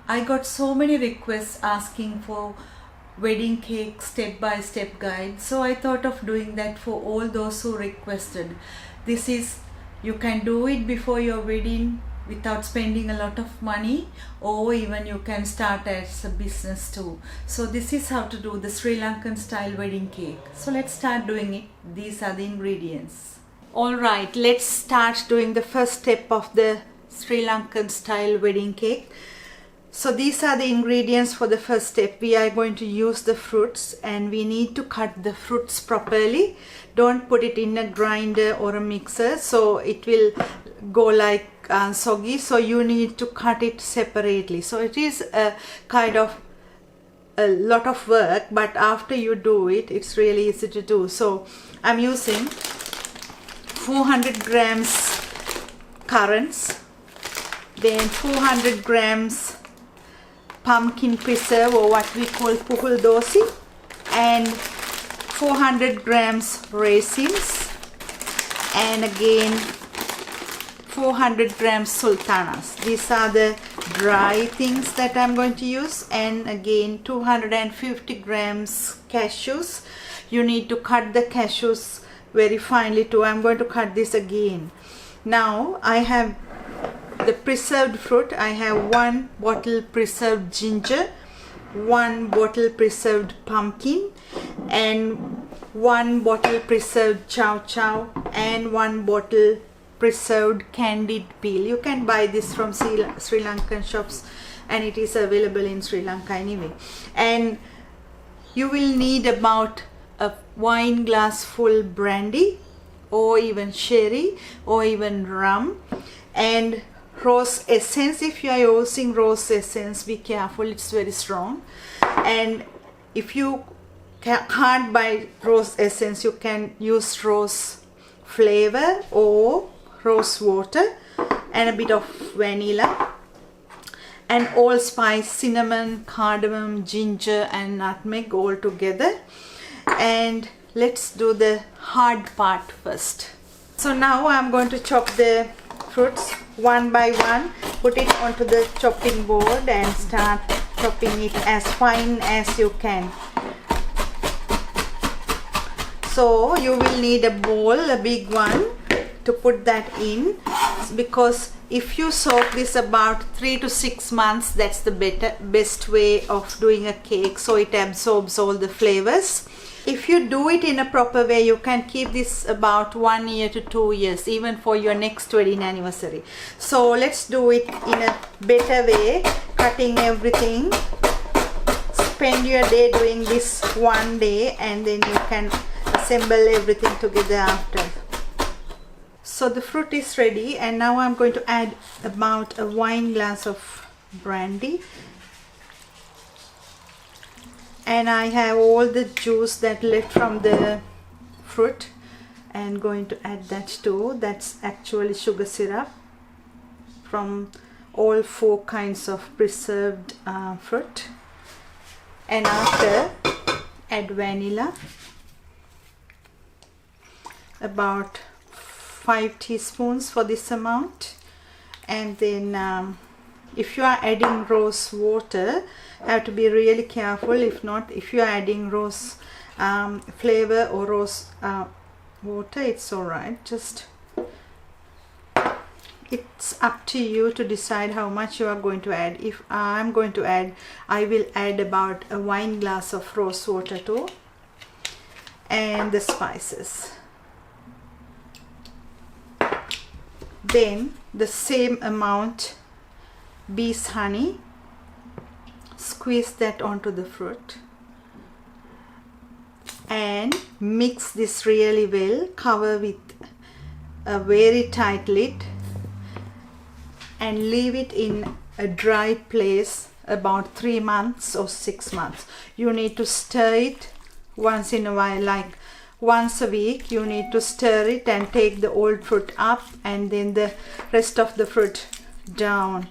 I got so many requests asking for wedding cake step-by-step guide, so I thought of doing that for all those who requested. This is, you can do it before your wedding without spending a lot of money, or even you can start as a business too. So this is how to do the Sri Lankan style wedding cake. So let's start doing it. These are the ingredients. Alright, let's start doing the first step of the Sri Lankan style wedding cake. So these are the ingredients for the first step. We are going to use the fruits, and we need to cut the fruits properly. Don't put it in a grinder or a mixer, so it will go like soggy. So you need to cut it separately. So it is a kind of a lot of work, but after you do it, it's really easy to do. So I'm using 400 grams currants, then 400 grams pumpkin preserve, or what we call puhul dosi, and 400 grams raisins, and again 400 grams sultanas. These are the dry things that I'm going to use, and again 250 grams cashews. You need to cut the cashews very finely too. I'm going to cut this again. Now I have the preserved fruit. I have 1 bottle preserved ginger, 1 bottle preserved pumpkin, and 1 bottle preserved chow chow, and 1 bottle preserved candied peel. You can buy this from Sri Lankan shops, and it is available in Sri Lanka anyway. And you will need about a wine glass full brandy, or even sherry, or even rum, and rose essence. If you are using rose essence, be careful, it's very strong. And if you can't buy rose essence, you can use rose flavor or rose water, and a bit of vanilla, and allspice, cinnamon, cardamom, ginger, and nutmeg all together. And let's do the hard part first. So now I'm going to chop the fruits one by one, put it onto the chopping board, and start chopping it as fine as you can. So you will need a bowl, a big one, to put that in, because if you soak this about 3 to 6 months, that's the best way of doing a cake, so it absorbs all the flavors. If you do it in a proper way, you can keep this about 1 year to 2 years, even for your next wedding anniversary. So let's do it in a better way, cutting everything. Spend your day doing this one day, and then you can assemble everything together after. So the fruit is ready, and now I'm going to add about a wine glass of brandy. And I have all the juice that left from the fruit, and going to add that too. That's actually sugar syrup from all 4 kinds of preserved fruit. And after, add vanilla, about 5 teaspoons for this amount. And then if you are adding rose water, have to be really careful. If not, if you are adding rose flavor or rose water, it's alright. Just, it's up to you to decide how much you are going to add. If I'm going to add, I will add about a wine glass of rose water too, and the spices. Then the same amount bees honey, squeeze that onto the fruit, and mix this really well. Cover with a very tight lid, and leave it in a dry place about 3 months or 6 months. You need to stir it once in a while, like once a week. You need to stir it and take the old fruit up, and then the rest of the fruit down,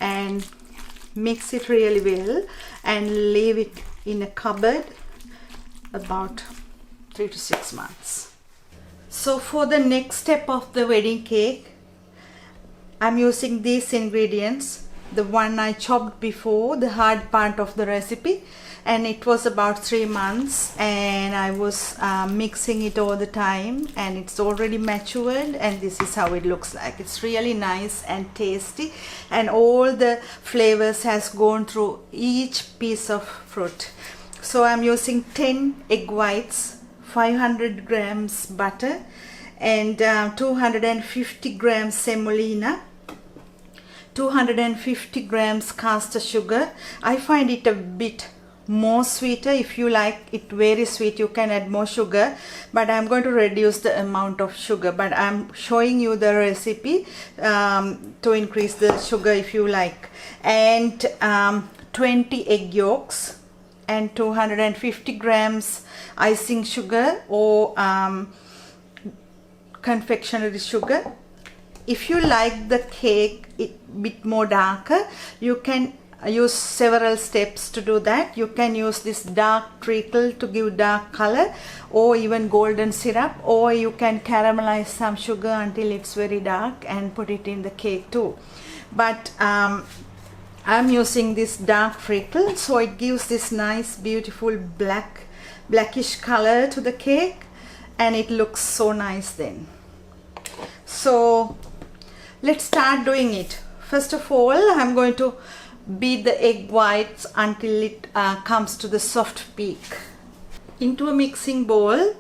and mix it really well, and leave it in a cupboard about 3 to 6 months. So for the next step of the wedding cake, I'm using these ingredients: the one I chopped before, the hard part of the recipe, and it was about 3 months, and I was mixing it all the time, and it's already matured, and this is how it looks like. It's really nice and tasty, and all the flavors has gone through each piece of fruit. So I'm using 10 egg whites, 500 grams butter, and 250 grams semolina, 250 grams caster sugar. I find it a bit more sweeter. If you like it very sweet, you can add more sugar, but I'm going to reduce the amount of sugar, but I'm showing you the recipe to increase the sugar if you like. And 20 egg yolks and 250 grams icing sugar or confectionery sugar. If you like the cake a bit more darker, you can use several steps to do that. You can use this dark treacle to give dark color, or even golden syrup, or you can caramelize some sugar until it's very dark and put it in the cake too. But I'm using this dark treacle, so it gives this nice beautiful blackish color to the cake, and it looks so nice then. So let's start doing it. First of all, I'm going to beat the egg whites until it comes to the soft peak. Into a mixing bowl,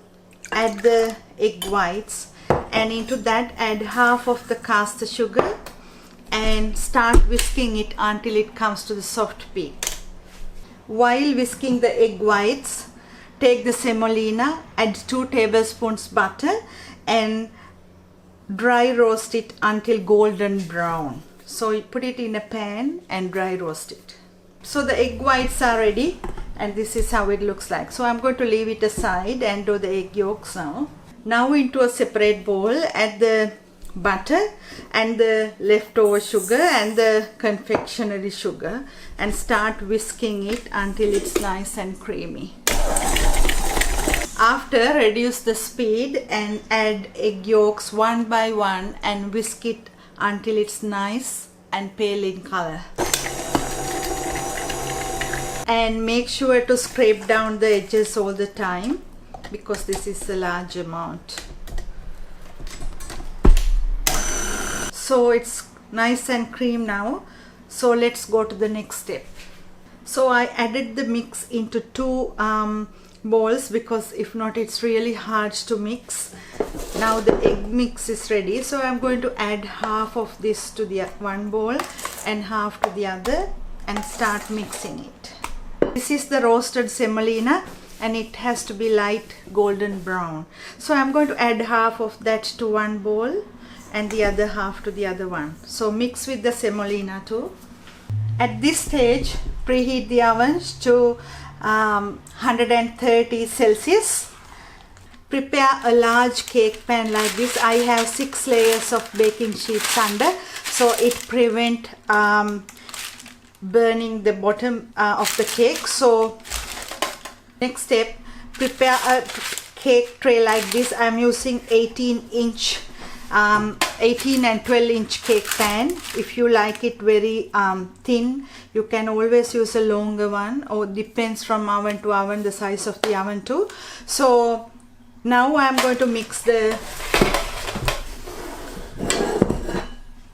add the egg whites, and into that add half of the caster sugar and start whisking it until it comes to the soft peak. While whisking the egg whites, take the semolina, add 2 tablespoons butter, and dry roast it until golden brown. So you put it in a pan and dry roast it. So the egg whites are ready, and this is how it looks like. So I'm going to leave it aside and do the egg yolks now. Now into a separate bowl, add the butter and the leftover sugar and the confectionery sugar, and start whisking it until it's nice and creamy. After, reduce the speed and add egg yolks one by one and whisk it until it's nice and pale in color. And make sure to scrape down the edges all the time, because this is a large amount. So it's nice and cream now. So let's go to the next step. So I added the mix into 2 bowls, because if not it's really hard to mix. Now the egg mix is ready, so I'm going to add half of this to the one bowl and half to the other and start mixing it. This is the roasted semolina, and it has to be light golden brown. So I'm going to add half of that to one bowl and the other half to the other one. So mix with the semolina too. At this stage, preheat the ovens to 130 Celsius. Prepare a large cake pan like this. I have 6 layers of baking sheets under, so it prevent burning the bottom of the cake. So next step, prepare a cake tray like this. I'm using 18 and 12 inch cake pan. If you like it very thin, you can always use a longer one, or depends from oven to oven, the size of the oven too. So now I'm going to mix the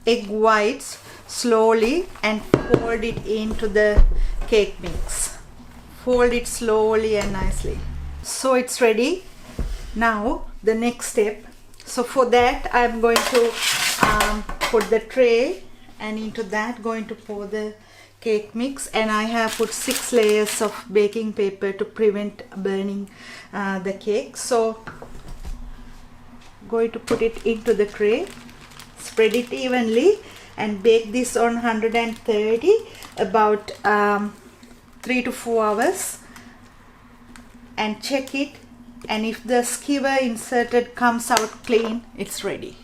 egg whites slowly and fold it into the cake mix. Fold it slowly and nicely. So it's ready. Now the next step. So for that I'm going to put the tray, and into that going to pour the cake mix, and I have put 6 layers of baking paper to prevent burning the cake. So going to put it into the tray, spread it evenly, and bake this on 130 about 3 to 4 hours, and check it, and if the skewer inserted comes out clean, it's ready.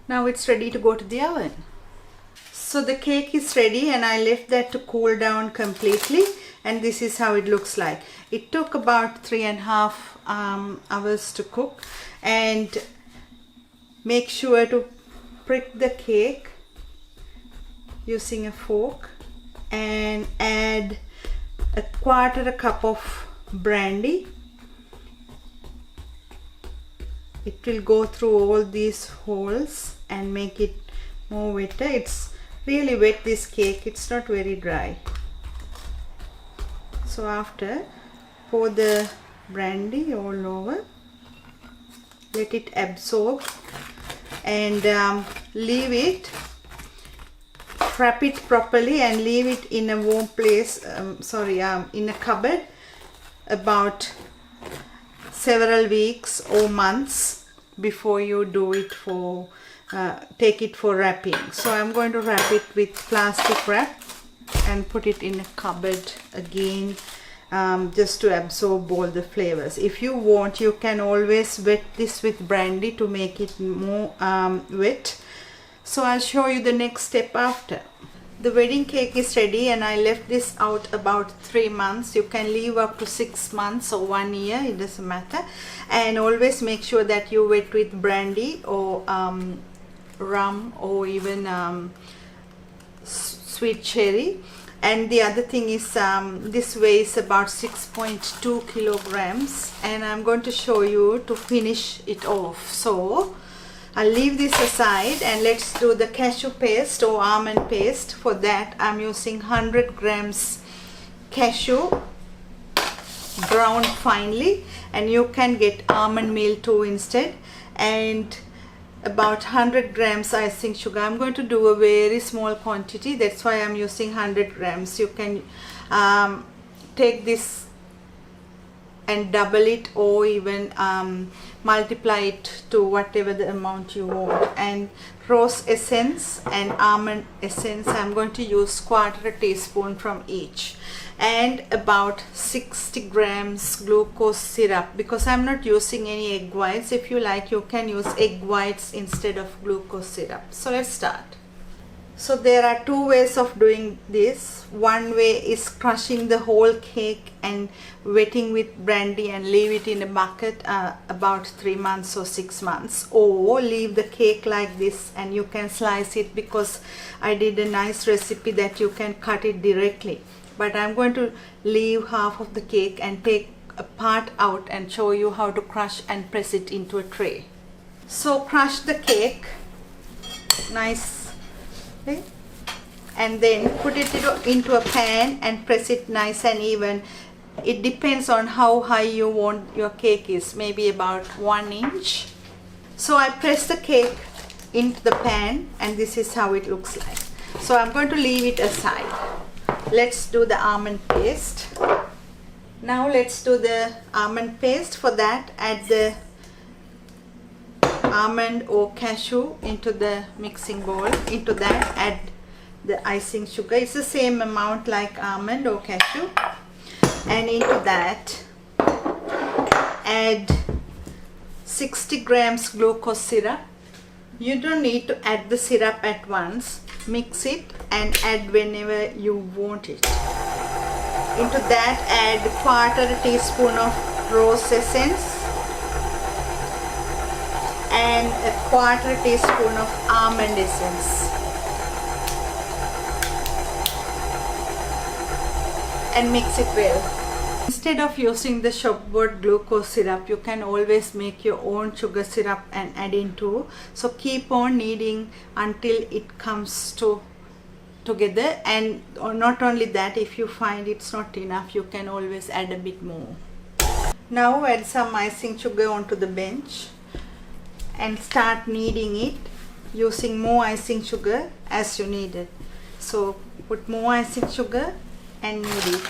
Now it's ready to go to the oven. So the cake is ready, and I left that to cool down completely, and this is how it looks like. It took about 3.5 hours to cook, and make sure to prick the cake using a fork and add a quarter cup of brandy. It will go through all these holes and make it more wetter. It's really wet, this cake, it's not very dry. So after, pour the brandy all over, let it absorb, and leave it, wrap it properly and leave it in a warm place, in a cupboard about several weeks or months before you do it for take it for wrapping. So I'm going to wrap it with plastic wrap and put it in a cupboard again, just to absorb all the flavors. If you want, you can always wet this with brandy to make it more wet. So I'll show you the next step after. The wedding cake is ready and I left this out about 3 months. You can leave up to 6 months or 1 year, it doesn't matter. And always make sure that you wet with brandy or rum or even sweet cherry. And the other thing is, this weighs about 6.2 kilograms and I'm going to show you to finish it off. So I'll leave this aside and let's do the cashew paste or almond paste. For that I'm using 100 grams cashew ground finely, and you can get almond meal too instead, and about 100 grams icing sugar. I'm going to do a very small quantity, that's why I'm using 100 grams. You can take this and double it or even multiply it to whatever the amount you want. And rose essence and almond essence, I'm going to use quarter teaspoon from each, and about 60 grams glucose syrup, because I'm not using any egg whites. If you like, you can use egg whites instead of glucose syrup. So let's start. So there are 2 ways of doing this. One way is crushing the whole cake and wetting with brandy and leave it in a bucket about 3 months or 6 months, or leave the cake like this and you can slice it, because I did a nice recipe that you can cut it directly. But I'm going to leave half of the cake and take a part out and show you how to crush and press it into a tray. So crush the cake nice. Okay. And then put it into a pan and press it nice and even. It depends on how high you want your cake is, maybe about 1 inch. So I press the cake into the pan and this is how it looks like. So I'm going to leave it aside. Let's do the almond paste. Now let's do the almond paste. For that, add the almond or cashew into the mixing bowl. Into that add the icing sugar. It's the same amount like almond or cashew. And into that add 60 grams glucose syrup. You don't need to add the syrup at once. Mix it and add whenever you want it. Into that add quarter teaspoon of rose essence and a quarter teaspoon of almond essence, and mix it well. Instead of using the shop bought glucose syrup, you can always make your own sugar syrup and add into. So keep on kneading until it comes together. And not only that, if you find it's not enough, you can always add a bit more. Now add some icing sugar onto the bench and start kneading it using more icing sugar as you need it. So put more icing sugar and knead it.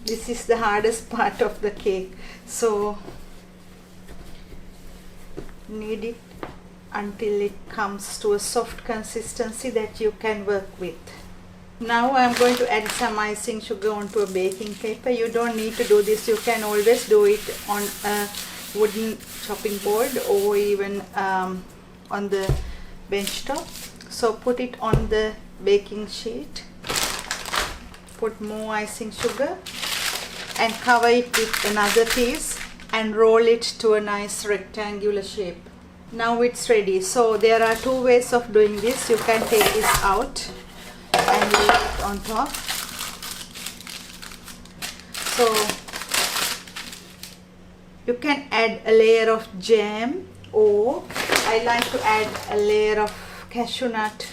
This is the hardest part of the cake, so knead it until it comes to a soft consistency that you can work with. Now I'm going to add some icing sugar onto a baking paper. You don't need to do this, you can always do it on a wooden chopping board or even on the bench top. So put it on the baking sheet, put more icing sugar and cover it with another piece and roll it to a nice rectangular shape. Now it's ready. So there are two ways of doing this. You can take this out and lay it on top. So you can add a layer of jam, or I like to add a layer of cashew nut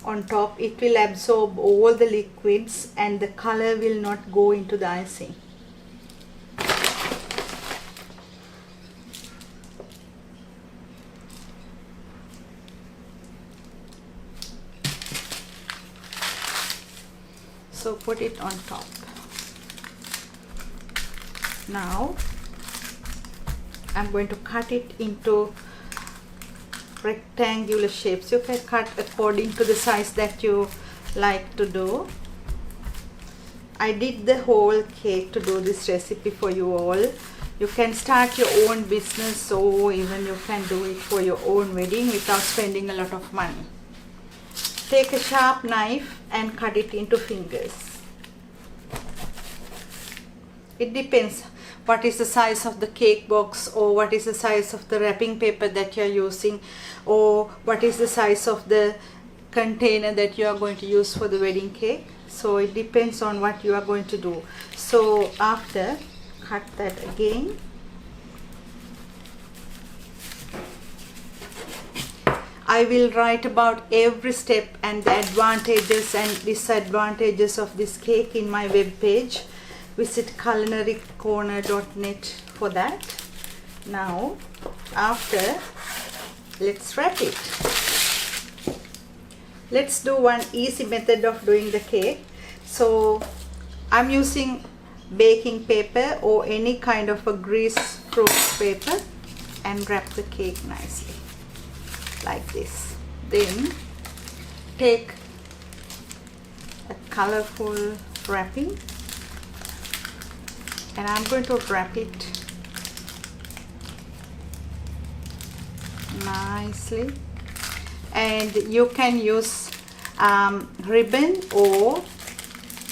on top. It will absorb all the liquids and the color will not go into the icing. So put it on top. Now I'm going to cut it into rectangular shapes. You can cut according to the size that you like to do. I did the whole cake to do this recipe for you all. You can start your own business, or even you can do it for your own wedding without spending a lot of money. Take a sharp knife and cut it into fingers. It depends what is the size of the cake box, or what is the size of the wrapping paper that you are using, or what is the size of the container that you are going to use for the wedding cake. So it depends on what you are going to do. So after, cut that again. I will write about every step and the advantages and disadvantages of this cake in my web page. Visit culinarycorner.net for that. Now after, let's wrap it. Let's do one easy method of doing the cake. So I'm using baking paper or any kind of a grease-proof paper and wrap the cake nicely like this. Then take a colorful wrapping and I'm going to wrap it nicely, and you can use ribbon, or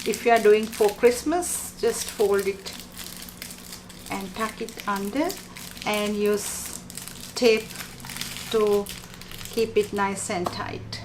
if you are doing for Christmas, just fold it and tuck it under and use tape to keep it nice and tight.